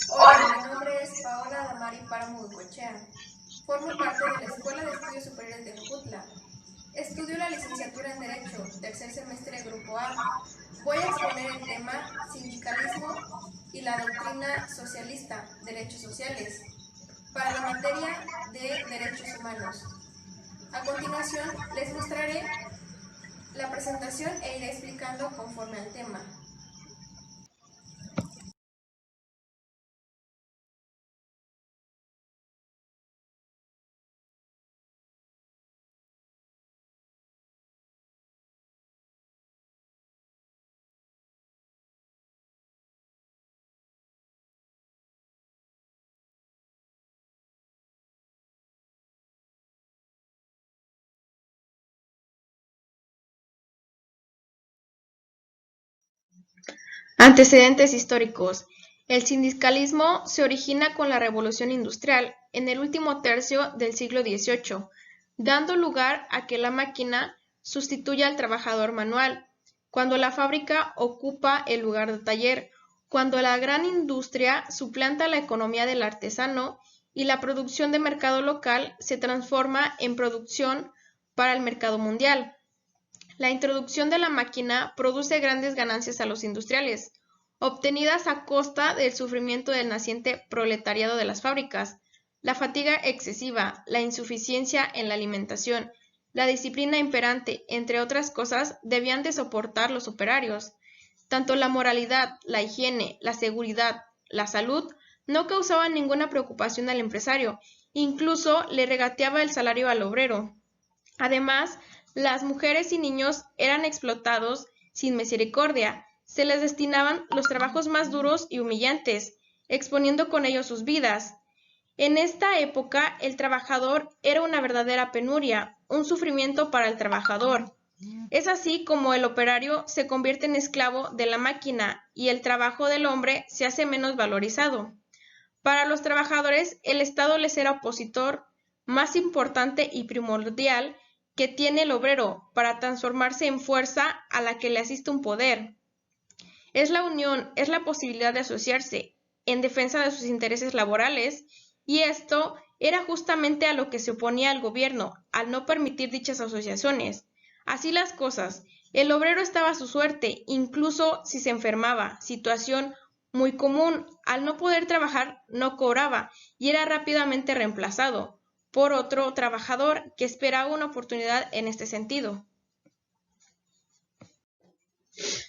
Hola, mi nombre es Paola Damari Páramo Goicoechea. Formo parte de la Escuela de Estudios Superiores de Jojutla. Estudio la licenciatura en Derecho, tercer semestre Grupo A. Voy a exponer el tema sindicalismo y la doctrina socialista, derechos sociales, para la materia de derechos humanos. A continuación, les mostraré la presentación e iré explicando conforme al tema. Antecedentes históricos. El sindicalismo se origina con la Revolución Industrial en el último tercio del siglo XVIII, dando lugar a que la máquina sustituya al trabajador manual, cuando la fábrica ocupa el lugar de taller, cuando la gran industria suplanta la economía del artesano y la producción de mercado local se transforma en producción para el mercado mundial. La introducción de la máquina produce grandes ganancias a los industriales, obtenidas a costa del sufrimiento del naciente proletariado de las fábricas, la fatiga excesiva, la insuficiencia en la alimentación, la disciplina imperante, entre otras cosas, debían de soportar los operarios. Tanto la moralidad, la higiene, la seguridad, la salud no causaban ninguna preocupación al empresario, incluso le regateaba el salario al obrero. Además, las mujeres y niños eran explotados sin misericordia, se les destinaban los trabajos más duros y humillantes, exponiendo con ello sus vidas. En esta época, el trabajador era una verdadera penuria, un sufrimiento para el trabajador. Es así como el operario se convierte en esclavo de la máquina y el trabajo del hombre se hace menos valorizado. Para los trabajadores, el Estado les era opositor más importante y primordial que tiene el obrero para transformarse en fuerza a la que le asiste un poder. Es la unión, es la posibilidad de asociarse en defensa de sus intereses laborales, y esto era justamente a lo que se oponía el gobierno, al no permitir dichas asociaciones. Así las cosas, el obrero estaba a su suerte, incluso si se enfermaba, situación muy común. Al no poder trabajar, no cobraba y era rápidamente reemplazado por otro trabajador que esperaba una oportunidad en este sentido.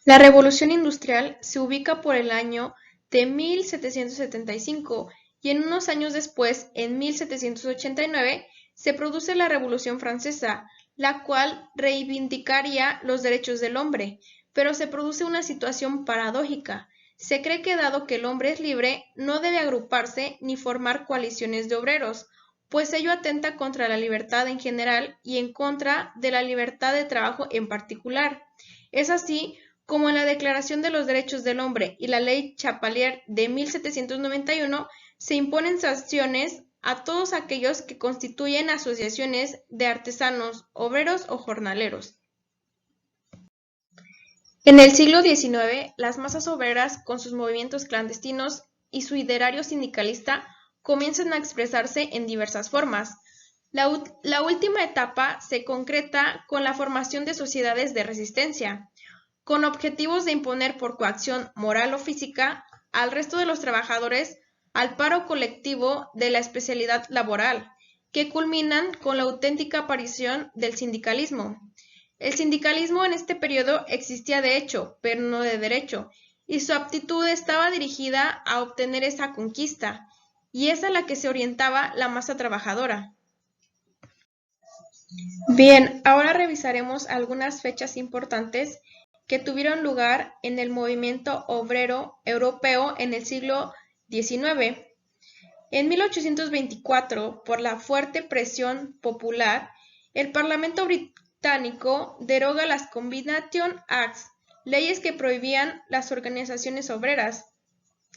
La Revolución Industrial se ubica por el año de 1775 y en unos años después, en 1789, se produce la Revolución Francesa, la cual reivindicaría los derechos del hombre, pero se produce una situación paradójica. Se cree que dado que el hombre es libre, no debe agruparse ni formar coaliciones de obreros, pues ello atenta contra la libertad en general y en contra de la libertad de trabajo en particular. Es así como en la Declaración de los Derechos del Hombre y la Ley Chapalier de 1791 se imponen sanciones a todos aquellos que constituyen asociaciones de artesanos, obreros o jornaleros. En el siglo XIX, las masas obreras, con sus movimientos clandestinos y su ideario sindicalista, comienzan a expresarse en diversas formas. La última etapa se concreta con la formación de sociedades de resistencia, con objetivos de imponer por coacción moral o física al resto de los trabajadores al paro colectivo de la especialidad laboral, que culminan con la auténtica aparición del sindicalismo. El sindicalismo en este periodo existía de hecho, pero no de derecho, y su aptitud estaba dirigida a obtener esa conquista, y es a la que se orientaba la masa trabajadora. Bien, ahora revisaremos algunas fechas importantes que tuvieron lugar en el movimiento obrero europeo en el siglo XIX. En 1824, por la fuerte presión popular, el Parlamento británico deroga las Combination Acts, leyes que prohibían las organizaciones obreras.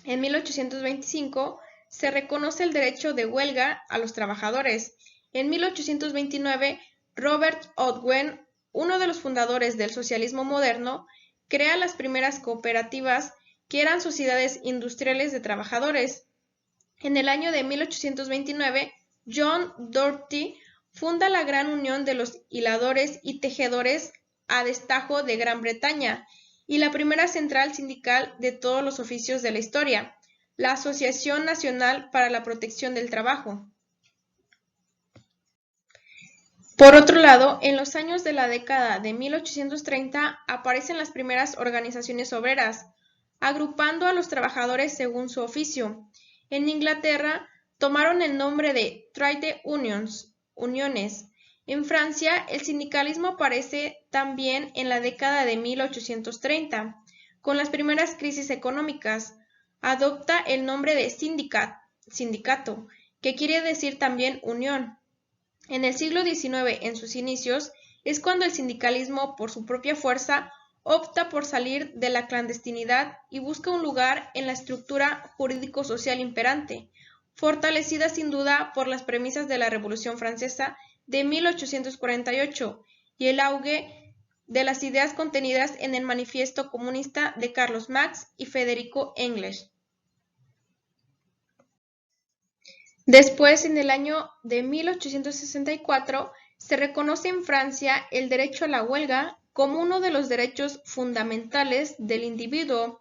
En 1825 se reconoce el derecho de huelga a los trabajadores. En 1829, Robert Owen, uno de los fundadores del socialismo moderno, crea las primeras cooperativas, que eran sociedades industriales de trabajadores. En el año de 1829, John Doherty funda la Gran Unión de los Hiladores y Tejedores a Destajo de Gran Bretaña y la primera central sindical de todos los oficios de la historia, la Asociación Nacional para la Protección del Trabajo. Por otro lado, en los años de la década de 1830 aparecen las primeras organizaciones obreras, agrupando a los trabajadores según su oficio. En Inglaterra tomaron el nombre de Trade Unions, uniones. En Francia, el sindicalismo aparece también en la década de 1830, con las primeras crisis económicas. Adopta el nombre de sindicato, que quiere decir también unión. En el siglo XIX, en sus inicios, es cuando el sindicalismo, por su propia fuerza, opta por salir de la clandestinidad y busca un lugar en la estructura jurídico-social imperante, fortalecida sin duda por las premisas de la Revolución Francesa de 1848 y el auge de las ideas contenidas en el Manifiesto Comunista de Carlos Marx y Federico Engels. Después, en el año de 1864, se reconoce en Francia el derecho a la huelga como uno de los derechos fundamentales del individuo.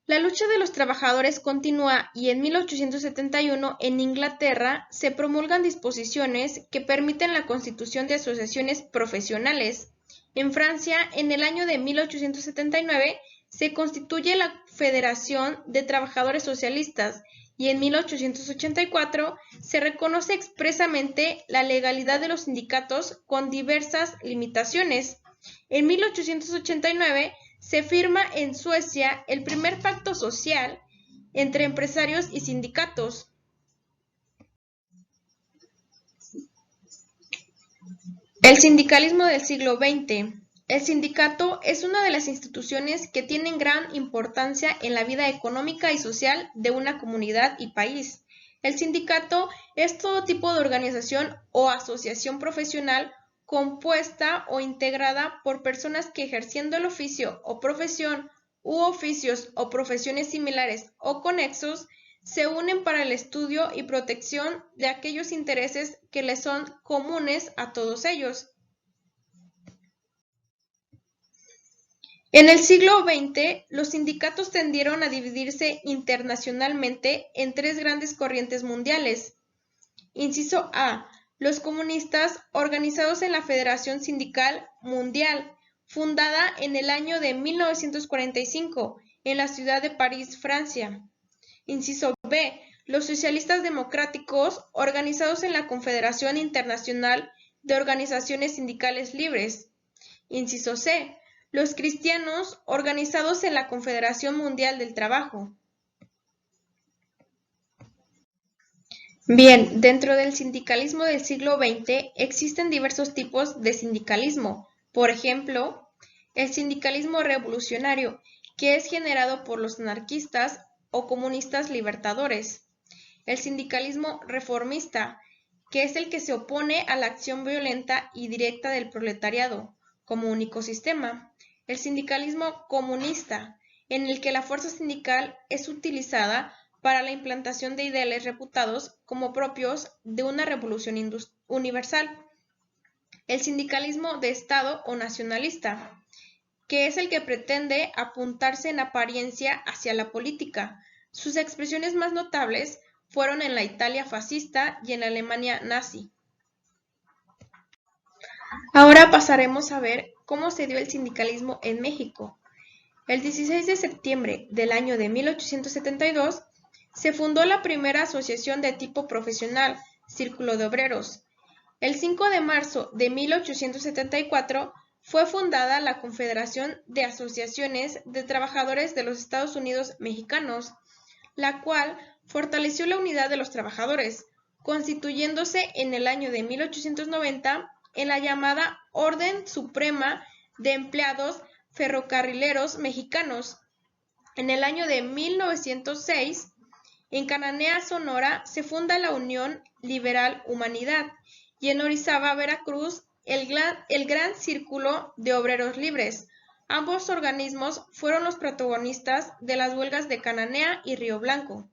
La lucha de los trabajadores continúa y en 1871 en Inglaterra se promulgan disposiciones que permiten la constitución de asociaciones profesionales. En Francia, en el año de 1879, se constituye la Federación de Trabajadores Socialistas y en 1884 se reconoce expresamente la legalidad de los sindicatos con diversas limitaciones. En 1889 se firma en Suecia el primer pacto social entre empresarios y sindicatos. El sindicalismo del siglo XX. El sindicato es una de las instituciones que tienen gran importancia en la vida económica y social de una comunidad y país. El sindicato es todo tipo de organización o asociación profesional compuesta o integrada por personas que ejerciendo el oficio o profesión u oficios o profesiones similares o conexos se unen para el estudio y protección de aquellos intereses que les son comunes a todos ellos. En el siglo XX, los sindicatos tendieron a dividirse internacionalmente en tres grandes corrientes mundiales. Inciso A. Los comunistas, organizados en la Federación Sindical Mundial, fundada en el año de 1945 en la ciudad de París, Francia. Inciso B. Los socialistas democráticos, organizados en la Confederación Internacional de Organizaciones Sindicales Libres. Inciso C. Los cristianos, organizados en la Confederación Mundial del Trabajo. Bien, dentro del sindicalismo del siglo XX existen diversos tipos de sindicalismo. Por ejemplo, el sindicalismo revolucionario, que es generado por los anarquistas o comunistas libertadores. El sindicalismo reformista, que es el que se opone a la acción violenta y directa del proletariado como único sistema. El sindicalismo comunista, en el que la fuerza sindical es utilizada para la implantación de ideales reputados como propios de una revolución universal. El sindicalismo de Estado o nacionalista, que es el que pretende apuntarse en apariencia hacia la política. Sus expresiones más notables fueron en la Italia fascista y en la Alemania nazi. Ahora pasaremos a ver cómo se dio el sindicalismo en México. El 16 de septiembre del año de 1872 se fundó la primera asociación de tipo profesional, Círculo de Obreros. El 5 de marzo de 1874 fue fundada la Confederación de Asociaciones de Trabajadores de los Estados Unidos Mexicanos, la cual fortaleció la unidad de los trabajadores, constituyéndose en el año de 1890 en la llamada Orden Suprema de Empleados Ferrocarrileros Mexicanos. En el año de 1906, en Cananea, Sonora, se funda la Unión Liberal Humanidad y en Orizaba, Veracruz, el Gran Círculo de Obreros Libres, Ambos organismos fueron los protagonistas de las huelgas de Cananea y Río Blanco.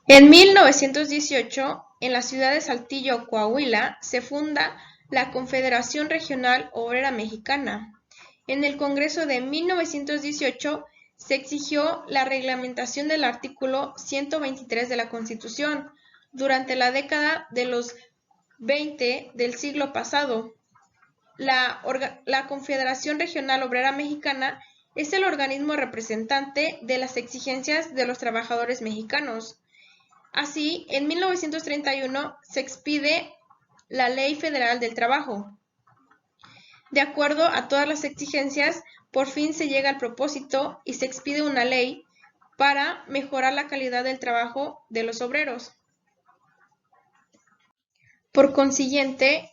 En 1918, en la ciudad de Saltillo, Coahuila, se funda la Confederación Regional Obrera Mexicana. En el Congreso de 1918 se exigió la reglamentación del artículo 123 de la Constitución. Durante la década de los 20 del siglo pasado, la Confederación Regional Obrera Mexicana es el organismo representante de las exigencias de los trabajadores mexicanos. Así, en 1931 se expide la Ley Federal del Trabajo. De acuerdo a todas las exigencias, por fin se llega al propósito y se expide una ley para mejorar la calidad del trabajo de los obreros. Por consiguiente,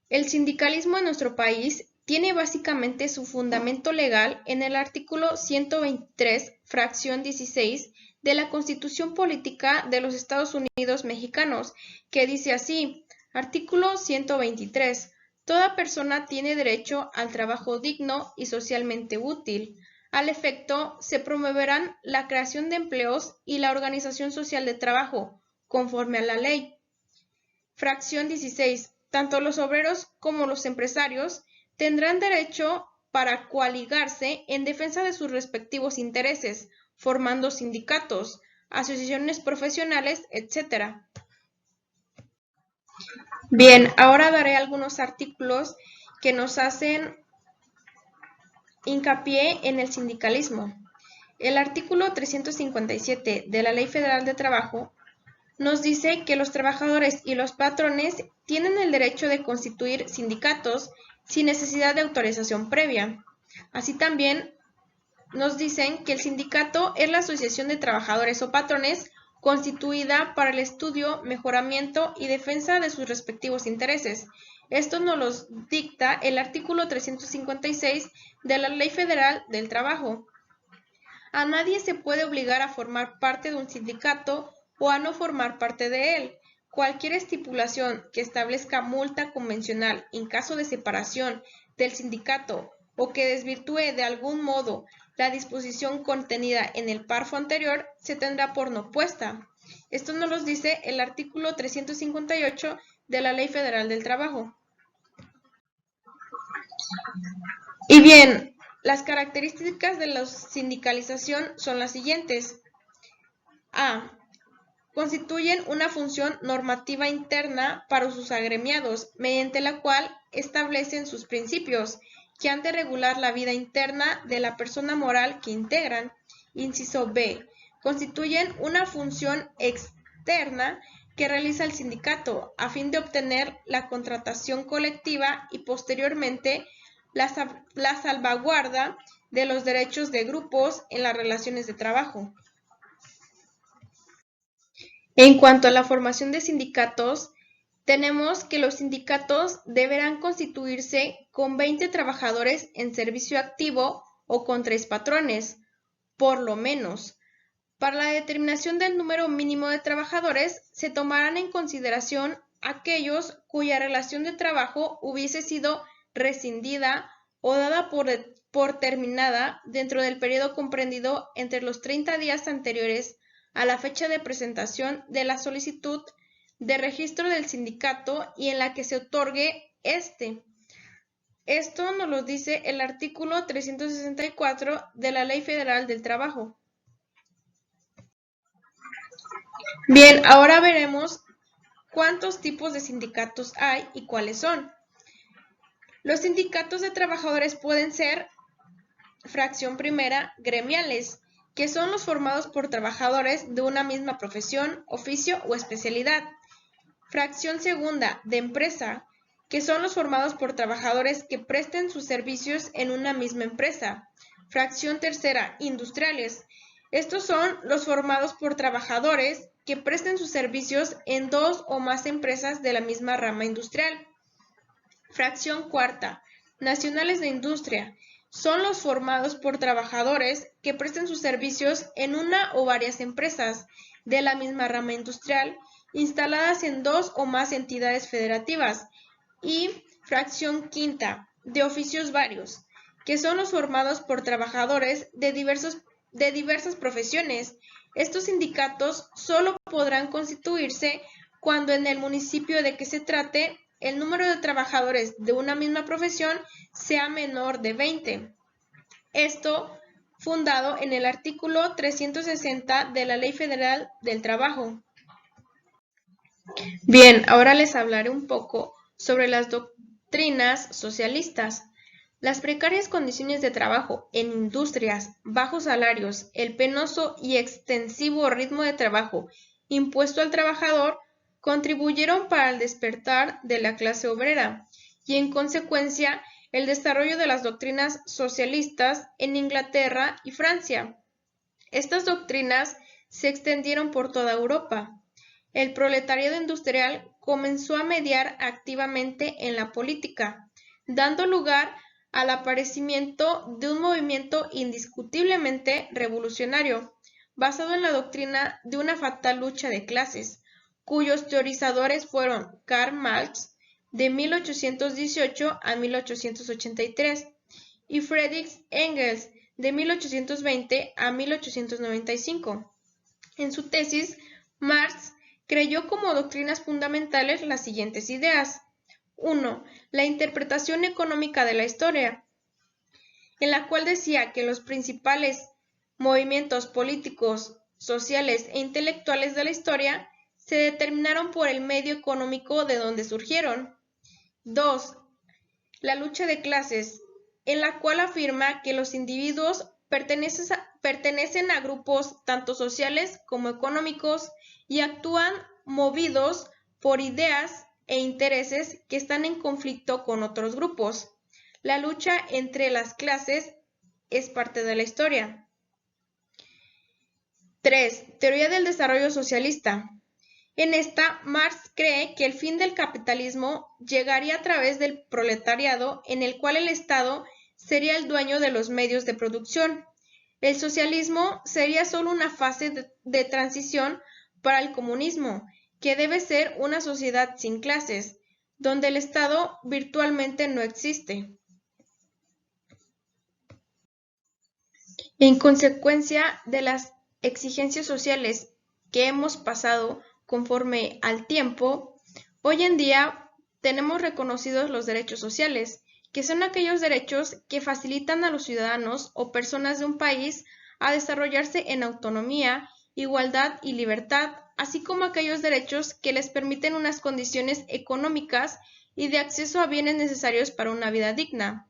el sindicalismo en nuestro país tiene básicamente su fundamento legal en el artículo 123, fracción 16 de la Constitución Política de los Estados Unidos Mexicanos, que dice así: artículo 123. Toda persona tiene derecho al trabajo digno y socialmente útil. Al efecto, se promoverán la creación de empleos y la organización social de trabajo, conforme a la ley. Fracción 16. Tanto los obreros como los empresarios tendrán derecho para coaligarse en defensa de sus respectivos intereses, formando sindicatos, asociaciones profesionales, etc. Bien, ahora daré algunos artículos que nos hacen hincapié en el sindicalismo. El artículo 357 de la Ley Federal de Trabajo nos dice que los trabajadores y los patrones tienen el derecho de constituir sindicatos sin necesidad de autorización previa. Así también nos dicen que el sindicato es la asociación de trabajadores o patrones constituida para el estudio, mejoramiento y defensa de sus respectivos intereses. Esto nos lo dicta el artículo 356 de la Ley Federal del Trabajo. A nadie se puede obligar a formar parte de un sindicato o a no formar parte de él. Cualquier estipulación que establezca multa convencional en caso de separación del sindicato o que desvirtúe de algún modo la disposición contenida en el párrafo anterior se tendrá por no puesta. Esto nos lo dice el artículo 358 de la Ley Federal del Trabajo. Y bien, las características de la sindicalización son las siguientes. A. Constituyen una función normativa interna para sus agremiados, mediante la cual establecen sus principios, que han de regular la vida interna de la persona moral que integran. Inciso B. Constituyen una función externa que realiza el sindicato a fin de obtener la contratación colectiva y posteriormente la salvaguarda de los derechos de grupos en las relaciones de trabajo. En cuanto a la formación de sindicatos, tenemos que los sindicatos deberán constituirse con 20 trabajadores en servicio activo o con 3 patrones, por lo menos. Para la determinación del número mínimo de trabajadores, se tomarán en consideración aquellos cuya relación de trabajo hubiese sido rescindida o dada por terminada dentro del periodo comprendido entre los 30 días anteriores a la fecha de presentación de la solicitud de registro del sindicato y en la que se otorgue este. Esto nos lo dice el artículo 364 de la Ley Federal del Trabajo. Bien, ahora veremos cuántos tipos de sindicatos hay y cuáles son. Los sindicatos de trabajadores pueden ser, fracción primera, gremiales, que son los formados por trabajadores de una misma profesión, oficio o especialidad. Fracción segunda, de empresa, que son los formados por trabajadores que presten sus servicios en una misma empresa. Fracción tercera, industriales. Estos son los formados por trabajadores que presten sus servicios en 2 o más empresas de la misma rama industrial. Fracción cuarta, nacionales de industria. Son los formados por trabajadores que presten sus servicios en una o varias empresas de la misma rama industrial, instaladas en 2 o más entidades federativas. Y fracción quinta, de oficios varios, que son los formados por trabajadores de diversas profesiones. Estos sindicatos solo podrán constituirse cuando en el municipio de que se trate el número de trabajadores de una misma profesión sea menor de 20. Esto fundado en el artículo 360 de la Ley Federal del Trabajo. Bien, ahora les hablaré un poco sobre las doctrinas socialistas. Las precarias condiciones de trabajo en industrias, bajos salarios, el penoso y extensivo ritmo de trabajo impuesto al trabajador contribuyeron para el despertar de la clase obrera y, en consecuencia, el desarrollo de las doctrinas socialistas en Inglaterra y Francia. Estas doctrinas se extendieron por toda Europa. El proletariado industrial comenzó a mediar activamente en la política, dando lugar al aparecimiento de un movimiento indiscutiblemente revolucionario, basado en la doctrina de una fatal lucha de clases, cuyos teorizadores fueron Karl Marx, de 1818 a 1883, y Friedrich Engels, de 1820 a 1895. En su tesis, Marx creyó como doctrinas fundamentales las siguientes ideas. 1. La interpretación económica de la historia, en la cual decía que los principales movimientos políticos, sociales e intelectuales de la historia se determinaron por el medio económico de donde surgieron. 2. La lucha de clases, en la cual afirma que los individuos pertenecen a grupos tanto sociales como económicos y actúan movidos por ideas e intereses que están en conflicto con otros grupos. La lucha entre las clases es parte de la historia. 3. Teoría del desarrollo socialista. En esta, Marx cree que el fin del capitalismo llegaría a través del proletariado, en el cual el Estado sería el dueño de los medios de producción. El socialismo sería solo una fase de transición para el comunismo, que debe ser una sociedad sin clases, donde el Estado virtualmente no existe. En consecuencia de las exigencias sociales que hemos pasado conforme al tiempo, hoy en día tenemos reconocidos los derechos sociales, que son aquellos derechos que facilitan a los ciudadanos o personas de un país a desarrollarse en autonomía, igualdad y libertad, así como aquellos derechos que les permiten unas condiciones económicas y de acceso a bienes necesarios para una vida digna.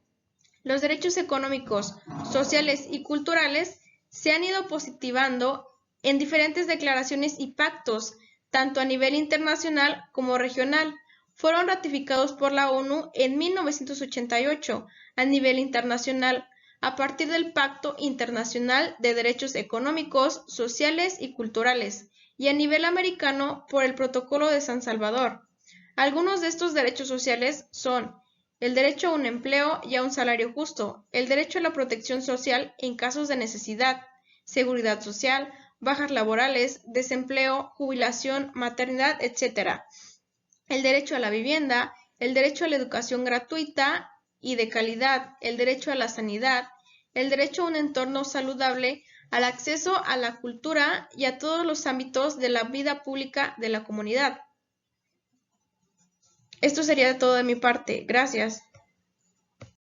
Los derechos económicos, sociales y culturales se han ido positivando en diferentes declaraciones y pactos, tanto a nivel internacional como regional. Fueron ratificados por la ONU en 1988 a nivel internacional, a partir del Pacto Internacional de Derechos Económicos, Sociales y Culturales, y a nivel americano por el Protocolo de San Salvador. Algunos de estos derechos sociales son el derecho a un empleo y a un salario justo, el derecho a la protección social en casos de necesidad, seguridad social, bajas laborales, desempleo, jubilación, maternidad, etc. El derecho a la vivienda, el derecho a la educación gratuita y de calidad, el derecho a la sanidad, el derecho a un entorno saludable, al acceso a la cultura y a todos los ámbitos de la vida pública de la comunidad. Esto sería todo de mi parte. Gracias.